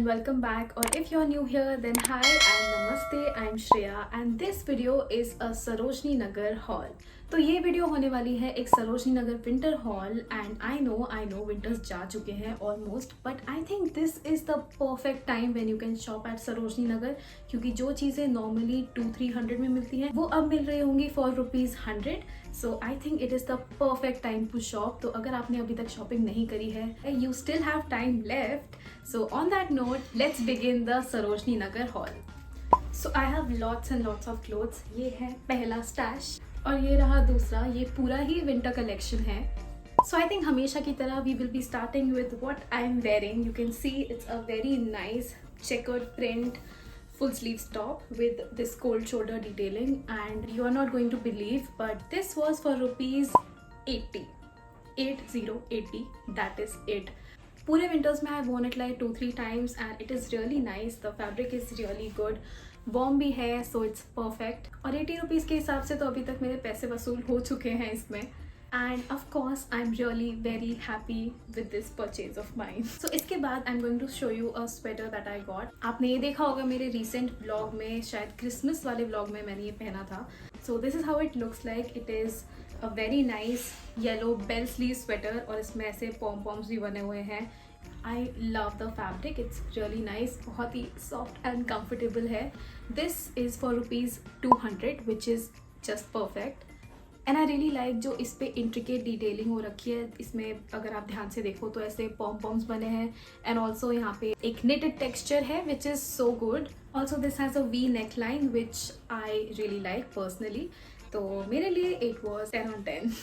welcome back, or if you're new here then hi and namaste. I'm Shreya and this video is a Sarojini Nagar haul. तो ये video होने वाली है एक Sarojini Nagar winter haul and I know winters जा चुके हैं almost, but I think this is the perfect time when you can shop at Sarojini Nagar, क्योंकि जो चीज़ें नॉर्मली 200-300 में मिलती हैं वो अब मिल रही होंगी for ₹100. So I think it is the perfect time to shop. तो अगर आपने अभी तक शॉपिंग नहीं करी है, you still have time left. So on that note let's begin the Sarojini Nagar haul. So I have lots and lots of clothes. ये है पहला स्टैश और ये रहा दूसरा. ये पूरा ही विंटर कलेक्शन है. सो आई थिंक हमेशा की तरह we will be starting with what I am wearing. You can see it's a very nice checkered print full sleeves top with this cold shoulder detailing, and you are not going to believe, but this was for ₹80. 80. That is it. पूरे winters में आई worn it like 2-3 times and it is really nice. The fabric is really good. Warm भी है, so it's perfect. और ₹80 के हिसाब से तो अभी तक मेरे पैसे वसूल हो चुके हैं इसमें. And of course I am really very happy with this purchase of mine. So इसके बाद I am going to show you a sweater that I got. आपने ये देखा होगा मेरे रिसेंट ब्लॉग में, शायद क्रिसमस वाले ब्लॉग में मैंने ये पहना था. So this is how it looks like. It is a very nice yellow bell sleeve sweater और इसमें ऐसे पॉम पॉम्स भी बने हुए हैं. I love the fabric, it's really nice. बहुत ही soft and comfortable है. This is for ₹200 which is just perfect. And I really like जो इस पे intricate detailing हो रखी है. इसमें अगर आप ध्यान से देखो तो ऐसे पॉम पॉम्स बने हैं and also यहाँ पे एक knitted texture है which is so good. Also this has a V neckline which I really like personally. तो मेरे लिए it was 10 on 10.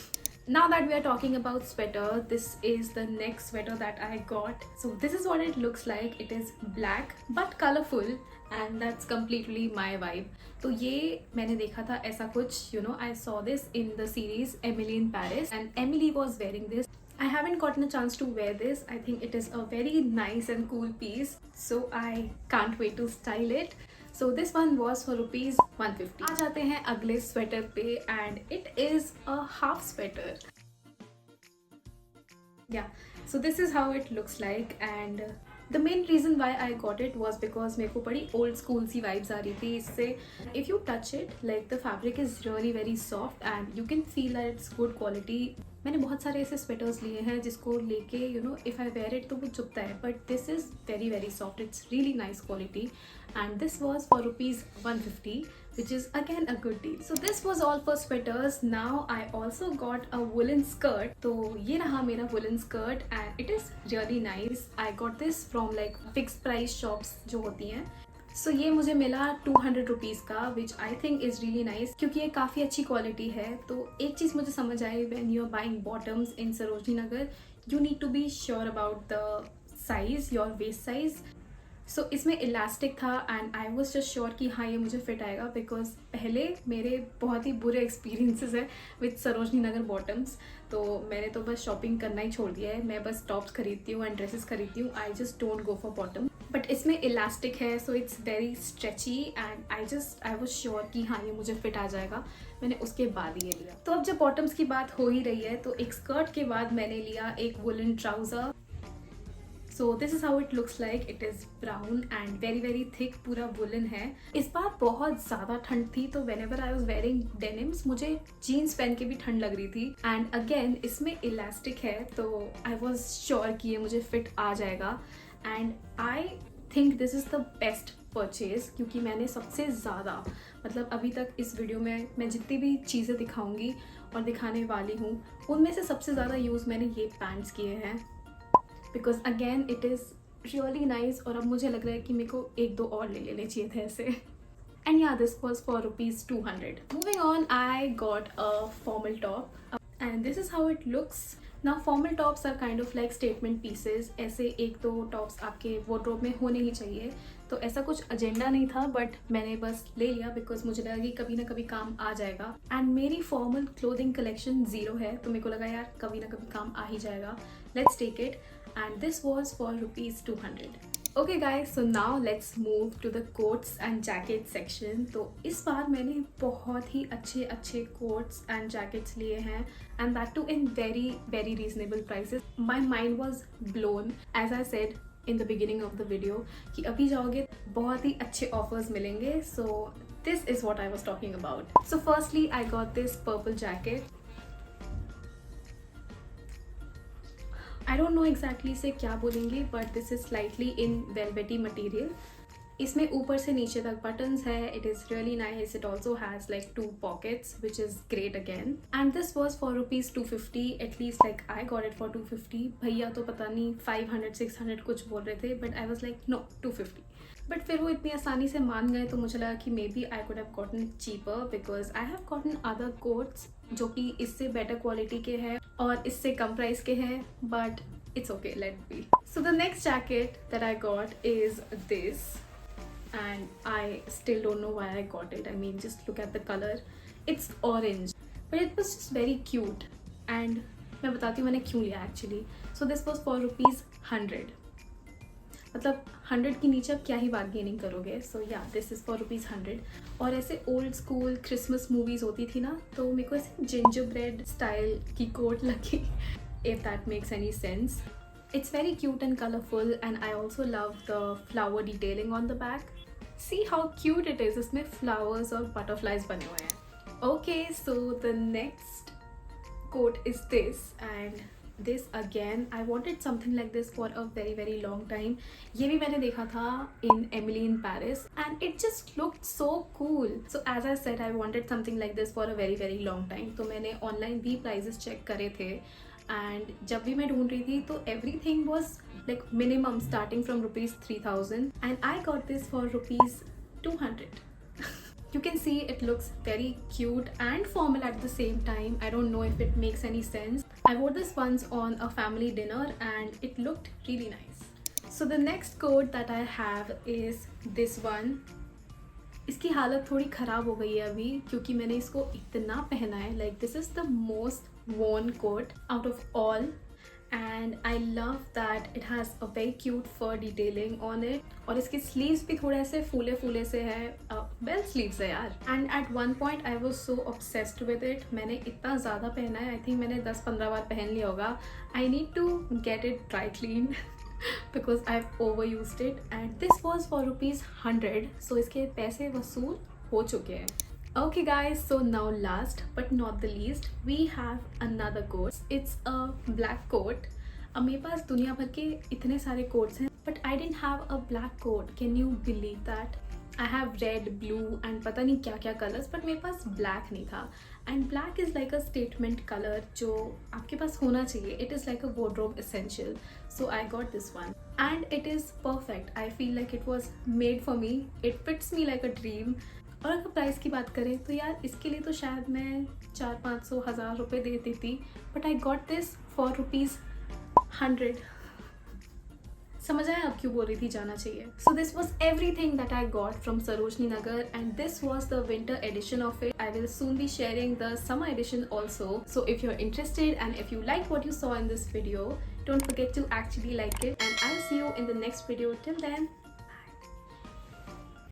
Now that we are talking about sweater, this is the next sweater that I got. So this is what it looks like. It is black but colorful and that's completely my vibe. तो ये मैंने देखा था ऐसा कुछ, I saw this in the series Emily in Paris and Emily was wearing this. I haven't gotten a chance to wear this. I think it is a very nice and cool piece, so I can't wait to style it. So this one was for ₹150. आ जाते हैं अगले sweater पे and it is a half sweater. Yeah, so this is how it looks like and the main reason why I got it was because मेरे को बड़ी old school सी vibes आ रही थी इससे. If you touch it, like the fabric is really very soft and you can feel that it's good quality. मैंने बहुत सारे ऐसे स्वेटर्स लिए हैं जिसको लेके इफ़ आई वेयर इट तो वो चुभता है, but this is very very soft. It's really nice quality and this was for ₹150 which is again a good deal. So this was all for sweaters. Now I also got a woolen skirt. तो ये रहा मेरा woolen skirt and it is really nice. I got this from like fixed price shops जो होती हैं. सो ये मुझे मिला ₹200 का, which I think is really nice क्योंकि ये काफ़ी अच्छी क्वालिटी है. तो एक चीज़ मुझे समझ आई, when you are buying bottoms in Sarojini Nagar, you need to be sure about the size, your waist size. So इसमें इलास्टिक था and I was just sure कि हाँ ये मुझे फिट आएगा, बिकॉज पहले मेरे बहुत ही बुरे एक्सपीरियंसेस है विथ सरोजनी नगर बॉटम्स. तो मैंने तो बस शॉपिंग करना ही छोड़ दिया है. मैं बस टॉप्स खरीदती हूँ एंड ड्रेसेस खरीदती हूँ. I just don't go for bottom. But इसमें इलास्टिक है, so it's very stretchy and I was sure कि हाँ ये मुझे फिट आ जाएगा. मैंने उसके बाद ये लिया. तो अब जब बॉटम्स की बात हो ही रही है तो एक स्कर्ट के बाद मैंने लिया एक woollen trouser. So this is how it looks like. It is brown and very very thick, पूरा वुलन है. इस बार बहुत ज़्यादा ठंड थी तो when ever I was wearing denims मुझे जीन्स पहन के भी ठंड लग रही थी. एंड अगेन इसमें इलास्टिक है तो आई वॉज श्योर कि ये मुझे फिट आ जाएगा. And I think this is the best purchase क्योंकि मैंने सबसे ज़्यादा, मतलब अभी तक इस वीडियो में मैं जितनी भी चीज़ें दिखाऊंगी और दिखाने वाली हूँ उनमें से सबसे ज़्यादा यूज़ मैंने ये पैंट्स किए हैं, because again it is really nice. और अब मुझे लग रहा है कि मेरे को 1-2 और ले लेने चाहिए थे ऐसे. And yeah this was for ₹200. Moving on, I got a formal top and this is how it looks. ना formal tops are kind of like statement pieces. ऐसे 1-2 टॉप्स आपके वार्डरोब में होने ही चाहिए. तो ऐसा कुछ एजेंडा नहीं था, बट मैंने बस ले लिया बिकॉज मुझे लगा कि कभी ना कभी काम आ जाएगा. एंड मेरी फॉर्मल क्लोथिंग कलेक्शन 0 है तो मेरे को लगा यार कभी ना कभी काम आ ही जाएगा. Let's take it. And this was for ₹200. Okay guys, so now let's move to the coats and jacket section. तो इस बार मैंने बहुत ही अच्छे अच्छे कोट्स एंड जैकेट्स लिए हैं and that too in very very reasonable prices. My mind was blown. As I said, in the beginning of the video कि अभी जाओगे बहुत ही अच्छे offers मिलेंगे. So this is what I was talking about. So firstly I got this purple jacket. I don't know exactly इसे क्या बोलेंगे, but this is slightly in velvety material. इसमें ऊपर से नीचे तक buttons है. It is really nice. It also has like 2 pockets, which is great again. And this was for rupees 250. At least like I got it for 250. भैया तो पता नहीं 500 600 कुछ बोल रहे थे, but I was like no 250. But फिर वो इतनी आसानी से मान गए तो मुझे लगा कि maybe I could have gotten cheaper because I have gotten other coats जो कि इससे बेटर क्वालिटी के हैं और इससे कम प्राइस के हैं, but it's okay, let be. So the next jacket that I got is this and I still don't know why I got it. I mean, just look at the color. It's orange, but it was just very cute. And मैं बताती हूँ मैंने क्यों लिया actually. So this was for rupees 100. मतलब 100 के नीचे क्या ही बार्गेनिंग करोगे. सो या दिस इज़ फॉर रुपीज़ 100. और ऐसे ओल्ड स्कूल क्रिसमस मूवीज़ होती थी ना, तो मेरे को ऐसे जिंजर ब्रेड स्टाइल की कोट लगी, if that makes any sense. It's very cute and colorful, and I also love the flower detailing on the back. See how cute it is. इसमें flowers और butterflies बने हुए हैं. Okay, so the next coat is this, and this again I wanted something like this for a very very long time. ये भी मैंने देखा था in Emily in Paris, and it just looked so cool. So as I said, I wanted something like this for a very very long time. तो मैंने online भी prices check करे थे, and जब भी मैं ढूंढ रही थी तो everything was like minimum starting from rupees 3000, and I got this for rupees 200. You can see it looks very cute and formal at the same time. I don't know if it makes any sense. I wore this once on a family dinner and it looked really nice. So the next coat that I have is this one. इसकी हालत थोड़ी ख़राब हो गई है अभी क्योंकि मैंने इसको इतना पहना है. Like this is the most worn coat out of all, and I love that it has a very cute fur detailing on it. और इसके sleeves भी थोड़े ऐसे फूले फूले से है, bell sleeves है यार. And at one point I was so obsessed with it. मैंने इतना ज़्यादा पहना है, I think मैंने 10-15 बार पहन लिया होगा. I need to get it dry cleaned because I've overused it, and this was for rupees 100. So इसके पैसे वसूल हो चुके हैं. Okay guys, so now last but not the least, we have another coat. It's a black coat. अब मेरे पास दुनिया भर के इतने सारे कोट्स हैं, but I didn't have a black coat. Can you believe that? I have red, blue and पता नहीं क्या क्या colors, but मेरे पास black नहीं था. And black is like a statement color जो आपके पास होना चाहिए. It is like a wardrobe essential. So I got this one. And it is perfect. I feel like it was made for me. It fits me like a dream. और अगर price की बात करें तो यार इसके लिए तो शायद मैं 400-500 रुपये दे देती, but I got this for rupees 100. समझ आया अब क्यों बोल रही थी जाना चाहिए. So this was everything that I got from Sarojini Nagar, and this was the winter edition of it. I will soon be sharing the summer edition also. So if you are interested and if you like what you saw in this video, don't forget to actually like it, and I'll see you in the next video. Till then,